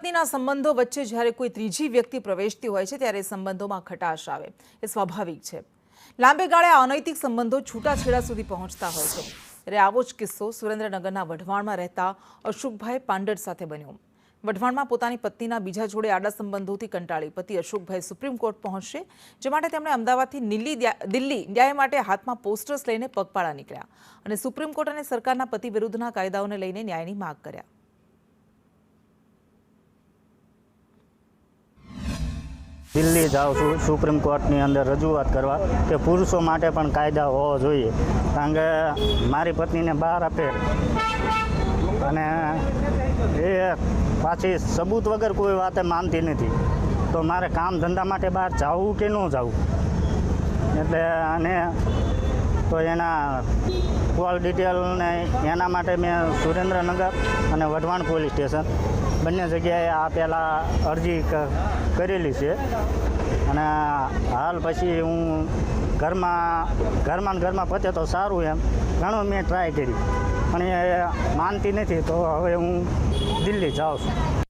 પત્નીના સંબંધો વચ્ચે જ્યારે કોઈ ત્રીજી વ્યક્તિ પ્રવેશતી હોય છે ત્યારે સંબંધોમાં ખટાશ આવે એ સ્વાભાવિક છે। લાંબે ગાળે આ અનૈતિક સંબંધો છૂટાછેડા સુધી પહોંચતા હોય છે। ત્યારે આવો જ કિસ્સો સુરેન્દ્રનગરના વઢવાણમાં રહેતા અશોકભાઈ પાંડર સાથે બન્યો। વઢવાણમાં પોતાની પત્નીના બીજા જોડે આડા સંબંધોથી કંટાળી પતિ અશોકભાઈ સુપ્રીમ કોર્ટ પહોંચશે, જે માટે તેમણે અમદાવાદથી દિલ્હી ન્યાય માટે હાથમાં પોસ્ટર્સ લઈને પગપાળા નીકળ્યા અને સુપ્રીમ કોર્ટ અને સરકારના પતિ વિરુદ્ધના કાયદાઓને લઈને ન્યાયની માંગ કર્યા। દિલ્હી જાઉં છું સુપ્રીમ કોર્ટની અંદર રજૂઆત કરવા કે પુરુષો માટે પણ કાયદા હોવો જોઈએ, કારણ કે મારી પત્નીને બહાર આપે અને એ પાછી સબૂત વગર કોઈ વાતે માનતી નથી, તો મારે કામ ધંધા માટે બહાર જવું કે ન જવું, એટલે અને તો એના કોલ ડિટેલને એના માટે મેં સુરેન્દ્રનગર અને વઢવાણ પોલીસ સ્ટેશન બંને જગ્યાએ આ પહેલાં અરજી કરેલી છે અને હાલ પછી હું ઘરમાં પતે તો સારું એમ ઘણું મેં ટ્રાય કરી પણ એ માનતી નથી, તો હવે હું દિલ્હી જાઉં છું।